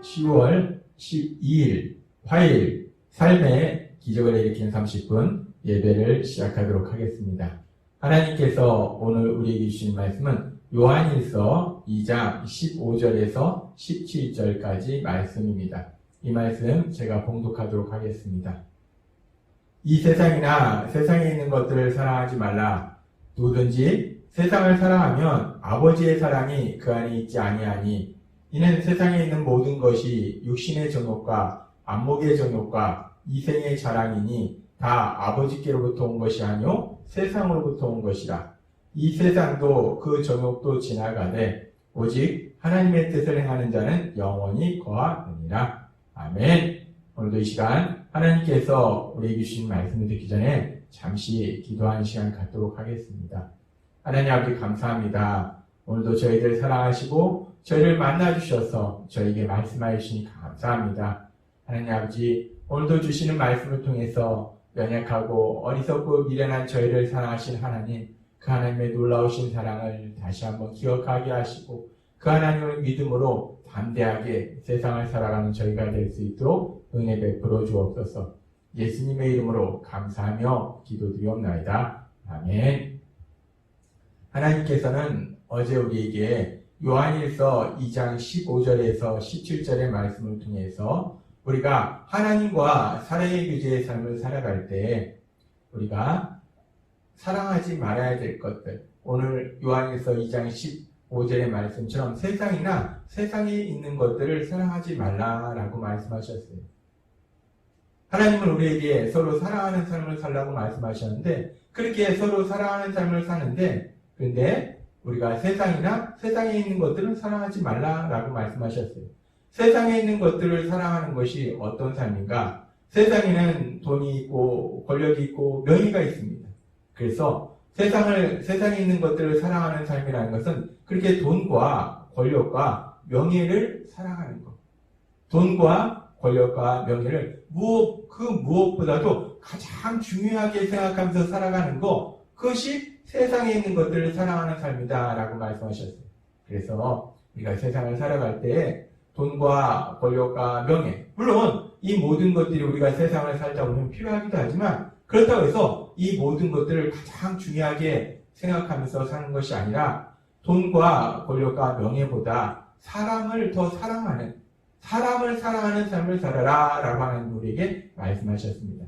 10월 12일 화요일 삶의 기적을 일으키는 30분 예배를 시작하도록 하겠습니다. 하나님께서 오늘 우리에게 주신 말씀은 요한일서 2장 15절에서 17절까지 말씀입니다. 이 말씀 제가 봉독하도록 하겠습니다. 이 세상이나 세상에 있는 것들을 사랑하지 말라. 누구든지 세상을 사랑하면 아버지의 사랑이 그 안에 있지 아니하니 이는 세상에 있는 모든 것이 육신의 정욕과 안목의 정욕과 이생의 자랑이니 다 아버지께로부터 온 것이 아니요 세상으로부터 온 것이라. 이 세상도 그 정욕도 지나가되 오직 하나님의 뜻을 행하는 자는 영원히 거하느니라. 아멘. 오늘도 이 시간 하나님께서 우리에게 주신 말씀을 듣기 전에 잠시 기도하는 시간 갖도록 하겠습니다. 하나님 아버지 감사합니다. 오늘도 저희들 사랑하시고 저희를 만나주셔서 저에게 말씀하여 주시니 감사합니다. 하나님 아버지 오늘도 주시는 말씀을 통해서 연약하고 어리석고 미련한 저희를 사랑하신 하나님, 그 하나님의 놀라우신 사랑을 다시 한번 기억하게 하시고 그 하나님을 믿음으로 담대하게 세상을 살아가는 저희가 될 수 있도록 은혜 베풀어 주옵소서. 예수님의 이름으로 감사하며 기도드리옵나이다. 아멘. 하나님께서는 어제 우리에게 요한일서 2장 15절에서 17절의 말씀을 통해서 우리가 하나님과 사랑의 교제의 삶을 살아갈 때 우리가 사랑하지 말아야 될 것들, 오늘 요한일서 2장 15절의 말씀처럼 세상이나 세상에 있는 것들을 사랑하지 말라라고 말씀하셨어요. 하나님은 우리에게 서로 사랑하는 삶을 살라고 말씀하셨는데 그렇게 서로 사랑하는 삶을 사는데 그런데 우리가 세상이나 세상에 있는 것들은 사랑하지 말라라고 말씀하셨어요. 세상에 있는 것들을 사랑하는 것이 어떤 삶인가? 세상에는 돈이 있고 권력이 있고 명예가 있습니다. 그래서 세상에 있는 것들을 사랑하는 삶이라는 것은 그렇게 돈과 권력과 명예를 사랑하는 것. 돈과 권력과 명예를 그 무엇보다도 가장 중요하게 생각하면서 살아가는 것, 그것이 세상에 있는 것들을 사랑하는 삶이다 라고 말씀하셨어요. 그래서 우리가 세상을 살아갈 때 돈과 권력과 명예, 물론 이 모든 것들이 우리가 세상을 살다 보면 필요하기도 하지만 그렇다고 해서 이 모든 것들을 가장 중요하게 생각하면서 사는 것이 아니라 돈과 권력과 명예보다 사람을 더 사랑하는, 사람을 사랑하는 삶을 살아라 라고 하는 우리에게 말씀하셨습니다.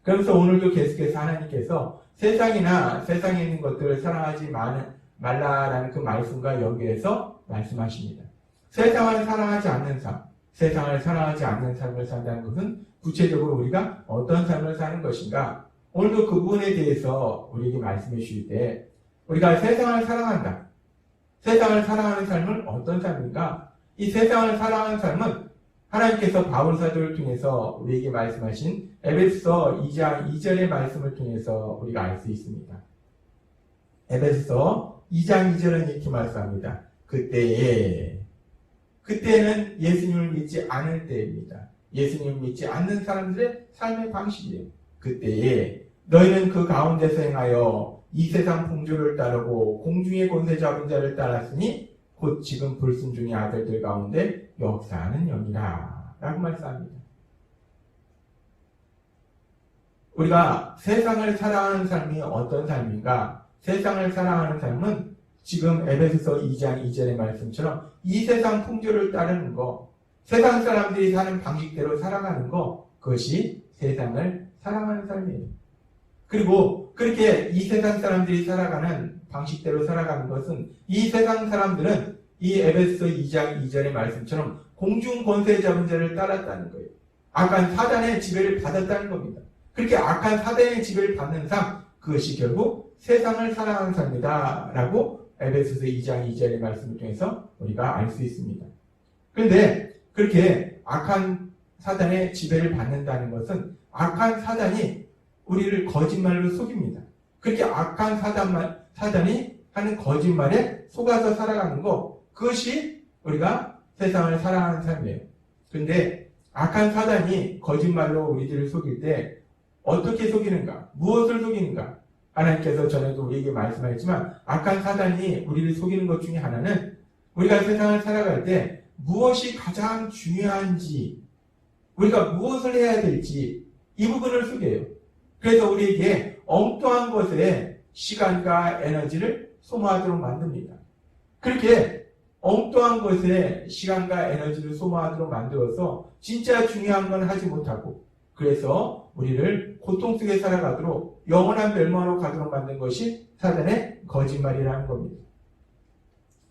그러면서 오늘도 계속해서 하나님께서 세상이나 세상에 있는 것들을 사랑하지 말라라는 그 말씀과 연결해서 말씀하십니다. 세상을 사랑하지 않는 삶, 세상을 사랑하지 않는 삶을 산다는 것은 구체적으로 우리가 어떤 삶을 사는 것인가? 오늘도 그 부분에 대해서 우리에게 말씀해 주실 때 우리가 세상을 사랑한다. 세상을 사랑하는 삶은 어떤 삶인가? 이 세상을 사랑하는 삶은 하나님께서 바울 사도를 통해서 우리에게 말씀하신 에베소서 2장 2절의 말씀을 통해서 우리가 알 수 있습니다. 에베소서 2장 2절은 이렇게 말씀합니다. 그때는 예수님을 믿지 않을 때입니다. 예수님을 믿지 않는 사람들의 삶의 방식이에요. 그때에 너희는 그 가운데서 행하여 이 세상 풍조를 따르고 공중의 권세 잡은 자를 따랐으니 곧 지금 불순종의 아들들 가운데 역사하는 영이라 라고 말씀합니다. 우리가 세상을 사랑하는 삶이 어떤 삶인가? 세상을 사랑하는 삶은 지금 에베소서 2장 2절의 말씀처럼 이 세상 풍조를 따르는 것, 세상 사람들이 사는 방식대로 살아가는 것, 그것이 세상을 사랑하는 삶이에요. 그리고 그렇게 이 세상 사람들이 살아가는 방식대로 살아가는 것은 이 세상 사람들은 이 에베소서 2장 2절의 말씀처럼 공중 권세 잡은 자를 따랐다는 거예요. 악한 사단의 지배를 받았다는 겁니다. 그렇게 악한 사단의 지배를 받는 삶, 그것이 결국 세상을 사랑하는 삶이다 라고 에베소서 2장 2절의 말씀을 통해서 우리가 알 수 있습니다. 그런데 그렇게 악한 사단의 지배를 받는다는 것은 악한 사단이 우리를 거짓말로 속입니다. 그렇게 악한 사단이 하는 거짓말에 속아서 살아가는 것, 그것이 우리가 세상을 사랑하는 삶이에요. 그런데 악한 사단이 거짓말로 우리들을 속일 때 어떻게 속이는가? 무엇을 속이는가? 하나님께서 전에도 우리에게 말씀하셨지만 악한 사단이 우리를 속이는 것 중에 하나는 우리가 세상을 살아갈 때 무엇이 가장 중요한지, 우리가 무엇을 해야 될지 이 부분을 소개해요. 그래서 우리에게 엉뚱한 것에 시간과 에너지를 소모하도록 만듭니다. 그렇게 엉뚱한 것에 시간과 에너지를 소모하도록 만들어서 진짜 중요한 건 하지 못하고, 그래서 우리를 고통 속에 살아가도록 영원한 멸망으로 가도록 만든 것이 사단의 거짓말이라는 겁니다.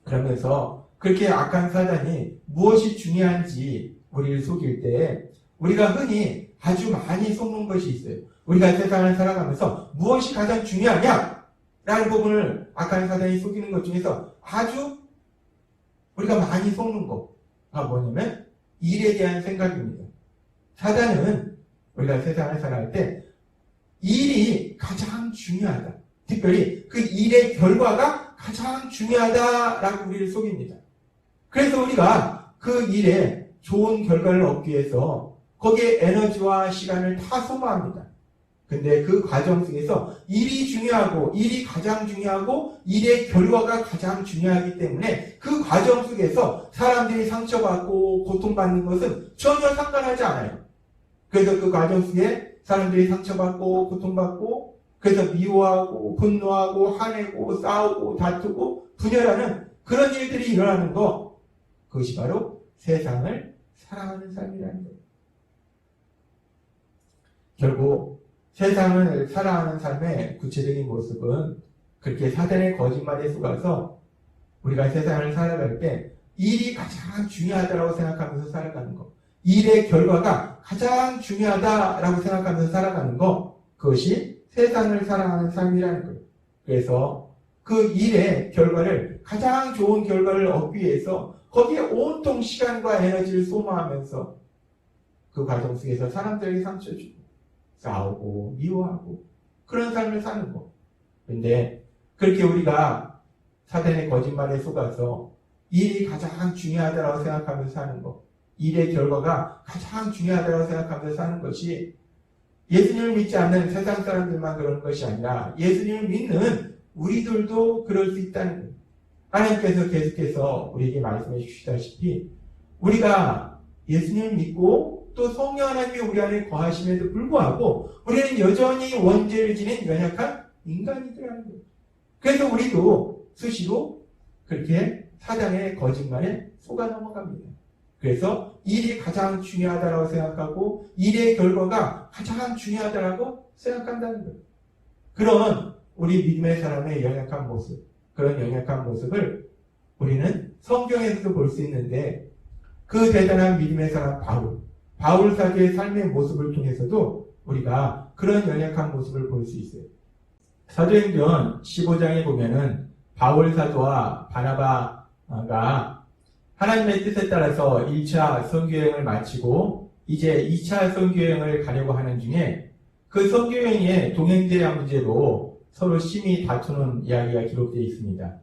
그러면서 그렇게 악한 사단이 무엇이 중요한지 우리를 속일 때 우리가 흔히 아주 많이 속는 것이 있어요. 우리가 세상을 살아가면서 무엇이 가장 중요하냐? 라는 부분을 악한 사단이 속이는 것 중에서 아주 우리가 많이 속는 거가 뭐냐면 일에 대한 생각입니다. 사단은 우리가 세상을 살아갈 때 일이 가장 중요하다. 특별히 그 일의 결과가 가장 중요하다라고 우리를 속입니다. 그래서 우리가 그 일에 좋은 결과를 얻기 위해서 거기에 에너지와 시간을 다 소모합니다. 근데 그 과정 속에서 일이 중요하고, 일이 가장 중요하고, 일의 결과가 가장 중요하기 때문에 그 과정 속에서 사람들이 상처받고 고통받는 것은 전혀 상관하지 않아요. 그래서 그 과정 속에 사람들이 상처받고 고통받고, 그래서 미워하고 분노하고 화내고 싸우고 다투고 분열하는 그런 일들이 일어나는 거, 그것이 바로 세상을 사랑하는 삶이라는 거예요. 결국 세상을 살아가는 삶의 구체적인 모습은 그렇게 사단의 거짓말에 속아서 우리가 세상을 살아갈 때 일이 가장 중요하다고 생각하면서 살아가는 것, 일의 결과가 가장 중요하다라고 생각하면서 살아가는 것, 그것이 세상을 살아가는 삶이라는 거예요. 그래서 그 일의 결과를, 가장 좋은 결과를 얻기 위해서 거기에 온통 시간과 에너지를 소모하면서 그 과정 속에서 사람들에게 상처 주고 싸우고 미워하고 그런 삶을 사는 거. 근데 그렇게 우리가 사단의 거짓말에 속아서 일이 가장 중요하다고 생각하면서 사는 거, 일의 결과가 가장 중요하다고 생각하면서 사는 것이 예수님을 믿지 않는 세상 사람들만 그런 것이 아니라 예수님을 믿는 우리들도 그럴 수 있다는 거예요. 하나님께서 계속해서 우리에게 말씀해 주시다시피 우리가 예수님을 믿고 또 성령 하나님이 우리 안에 거하심에도 불구하고 우리는 여전히 원죄를 지닌 연약한 인간이더라는 거예요. 그래서 우리도 수시로 그렇게 사단의 거짓말에 속아 넘어갑니다. 그래서 일이 가장 중요하다고 생각하고 일의 결과가 가장 중요하다고 생각한다는 거예요. 그런 우리 믿음의 사람의 연약한 모습, 그런 연약한 모습을 우리는 성경에서도 볼 수 있는데 그 대단한 믿음의 사람 바울 사도의 삶의 모습을 통해서도 우리가 그런 연약한 모습을 볼 수 있어요. 사도행전 15장에 보면은 바울 사도와 바나바가 하나님의 뜻에 따라서 1차 선교여행을 마치고 이제 2차 선교여행을 가려고 하는 중에 그 선교여행의 동행제한 문제로 서로 심히 다투는 이야기가 기록되어 있습니다.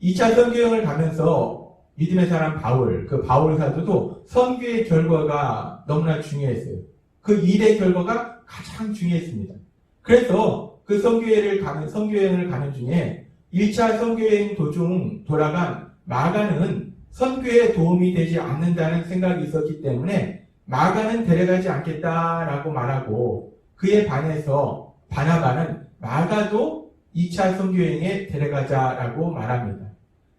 2차 선교여행을 가면서 믿음의 사람 그 바울 사도도 선교의 결과가 너무나 중요했어요. 그 일의 결과가 가장 중요했습니다. 그래서 그 선교여행을 가는 중에 1차 선교여행 도중 돌아간 마가는 선교에 도움이 되지 않는다는 생각이 있었기 때문에 마가는 데려가지 않겠다라고 말하고 그에 반해서 바나바는 마가도 2차 선교여행에 데려가자라고 말합니다.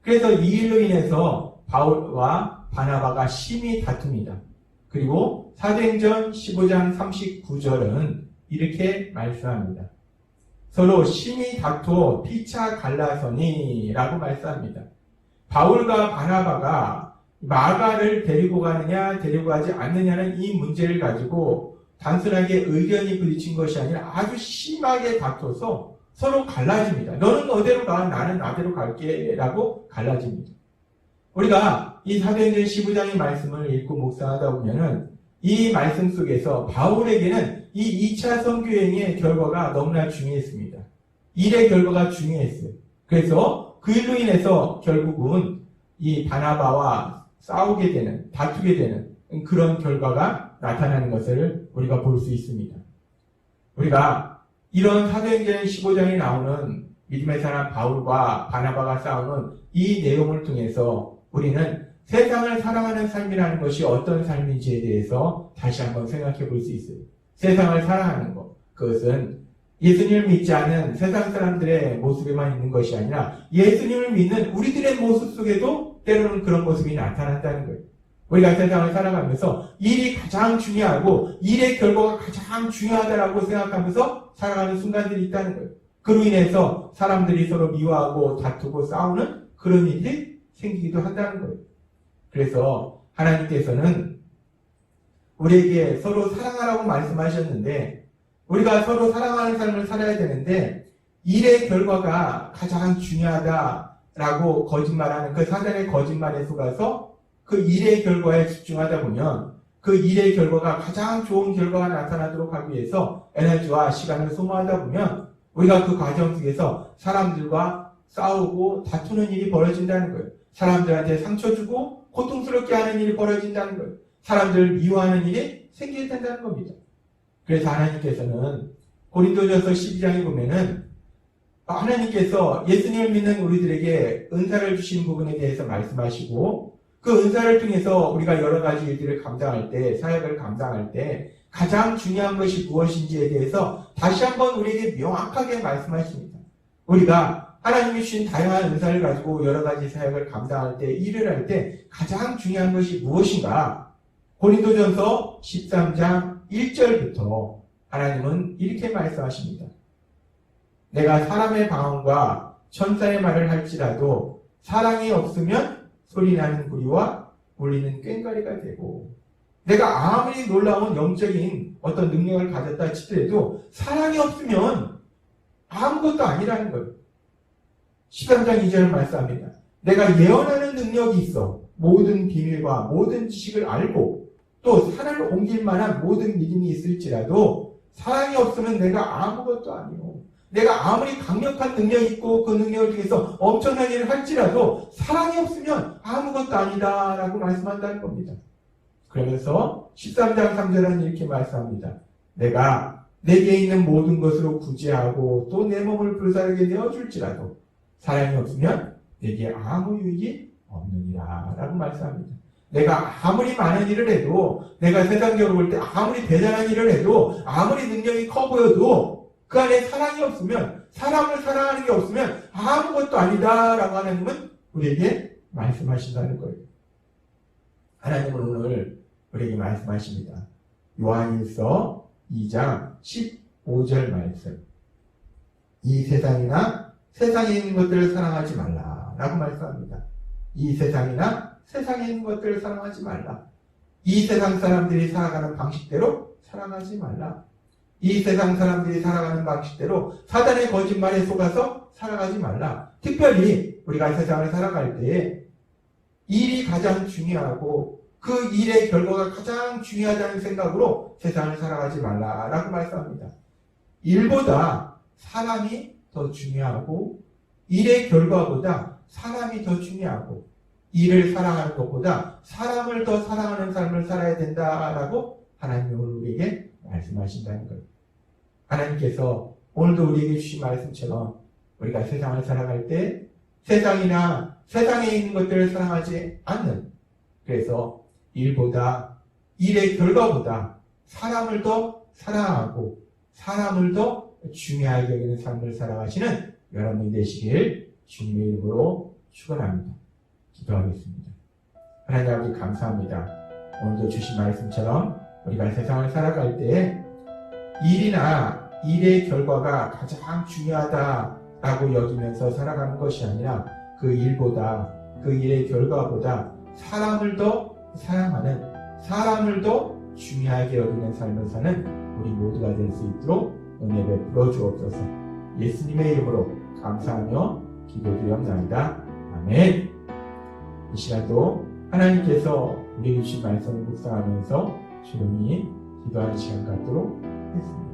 그래서 이 일로 인해서 바울과 바나바가 심히 다툽니다. 그리고 사도행전 15장 39절은 이렇게 말씀합니다. 서로 심히 다투어 피차 갈라서니 라고 말씀합니다. 바울과 바나바가 마가를 데리고 가느냐 데리고 가지 않느냐는 이 문제를 가지고 단순하게 의견이 부딪힌 것이 아니라 아주 심하게 다퉈서 서로 갈라집니다. 너는 너대로 가, 나는 나대로 갈게 라고 갈라집니다. 우리가 이 사도행전 15장의 말씀을 읽고 묵상하다 보면은 이 말씀 속에서 바울에게는 이 2차 선교여행의 결과가 너무나 중요했습니다. 일의 결과가 중요했어요. 그래서 그 일로 인해서 결국은 이 바나바와 싸우게 되는, 다투게 되는 그런 결과가 나타나는 것을 우리가 볼 수 있습니다. 우리가 이런 사도행전 15장에 나오는 믿음의 사람 바울과 바나바가 싸우는 이 내용을 통해서 우리는 세상을 사랑하는 삶이라는 것이 어떤 삶인지에 대해서 다시 한번 생각해 볼 수 있어요. 세상을 사랑하는 것, 그것은 예수님을 믿지 않은 세상 사람들의 모습에만 있는 것이 아니라 예수님을 믿는 우리들의 모습 속에도 때로는 그런 모습이 나타난다는 거예요. 우리가 세상을 살아가면서 일이 가장 중요하고 일의 결과가 가장 중요하다라고 생각하면서 살아가는 순간들이 있다는 거예요. 그로 인해서 사람들이 서로 미워하고 다투고 싸우는 그런 일이 생기기도 한다는 거예요. 그래서 하나님께서는 우리에게 서로 사랑하라고 말씀하셨는데 우리가 서로 사랑하는 삶을 살아야 되는데 일의 결과가 가장 중요하다라고 거짓말하는 그 사단의 거짓말에 속아서 그 일의 결과에 집중하다 보면 그 일의 결과가 가장 좋은 결과가 나타나도록 하기 위해서 에너지와 시간을 소모하다 보면 우리가 그 과정 속에서 사람들과 싸우고 다투는 일이 벌어진다는 거예요. 사람들한테 상처 주고 고통스럽게 하는 일이 벌어진다는 거예요. 사람들을 미워하는 일이 생기게 된다는 겁니다. 그래서 하나님께서는 고린도전서 12장에 보면은 하나님께서 예수님을 믿는 우리들에게 은사를 주신 부분에 대해서 말씀하시고 그 은사를 통해서 우리가 여러 가지 일들을 감당할 때, 사역을 감당할 때 가장 중요한 것이 무엇인지에 대해서 다시 한번 우리에게 명확하게 말씀하십니다. 우리가 하나님이 주신 다양한 은사를 가지고 여러 가지 사역을 감당할 때, 일을 할 때 가장 중요한 것이 무엇인가? 고린도전서 13장 1절부터 하나님은 이렇게 말씀하십니다. 내가 사람의 방언과 천사의 말을 할지라도 사랑이 없으면 소리나는 구리와 울리는 꽹과리가 되고 내가 아무리 놀라운 영적인 어떤 능력을 가졌다 치더라도 사랑이 없으면 아무것도 아니라는 거예요. 13장 2절 말씀합니다. 내가 예언하는 능력이 있어 모든 비밀과 모든 지식을 알고 또 산을 옮길 만한 모든 믿음이 있을지라도 사랑이 없으면 내가 아무것도 아니오. 내가 아무리 강력한 능력이 있고 그 능력을 통해서 엄청난 일을 할지라도 사랑이 없으면 아무것도 아니다 라고 말씀한다는 겁니다. 그러면서 13장 3절은 이렇게 말씀합니다. 내가 내게 있는 모든 것으로 구제하고 또 내 몸을 불사르게 내어줄지라도 사랑이 없으면 내게 아무 유익이 없느니라 라고 말씀합니다. 내가 아무리 많은 일을 해도 내가 세상적으로 볼 때 아무리 대단한 일을 해도 아무리 능력이 커 보여도 그 안에 사랑이 없으면 사람을 사랑하는 게 없으면 아무것도 아니다 라고 하나님은 우리에게 말씀하신다는 거예요. 하나님은 오늘 우리에게 말씀하십니다. 요한일서 2장 15절 말씀. 이 세상이나 세상에 있는 것들을 사랑하지 말라 라고 말씀합니다. 이 세상이나 세상에 있는 것들을 사랑하지 말라. 이 세상 사람들이 살아가는 방식대로 사랑하지 말라. 이 세상 사람들이 살아가는 방식대로 사단의 거짓말에 속아서 살아가지 말라. 특별히 우리가 세상을 살아갈 때에 일이 가장 중요하고 그 일의 결과가 가장 중요하다는 생각으로 세상을 살아가지 말라라고 말씀합니다. 일보다 사람이 더 중요하고 일의 결과보다 사람이 더 중요하고 일을 사랑하는 것보다 사람을 더 사랑하는 삶을 살아야 된다라고 하나님이 오늘 우리에게 말씀하신다는 거예요. 하나님께서 오늘도 우리에게 주신 말씀처럼 우리가 세상을 살아갈 때 세상이나 세상에 있는 것들을 사랑하지 않는, 그래서 일보다 일의 결과보다 사람을 더 사랑하고 사람을 더 중요하게 여기는 삶을 살아가시는 여러분이 되시길 주님의 이름으로 축원합니다. 기도하겠습니다. 하나님 아버지 감사합니다. 오늘도 주신 말씀처럼 우리가 세상을 살아갈 때에 일이나 일의 결과가 가장 중요하다라고 여기면서 살아가는 것이 아니라 그 일보다 그 일의 결과보다 사람을 더 사랑하는, 사람을 더 중요하게 여기는 삶을 사는 우리 모두가 될 수 있도록 은혜 베풀어 주옵소서. 예수님의 이름으로 감사하며 기도드리옵나이다. 아멘. 이 시간도 하나님께서 우리에게 주신 말씀을 묵상하면서 조용히 기도하는 시간 갖도록 하겠습니다.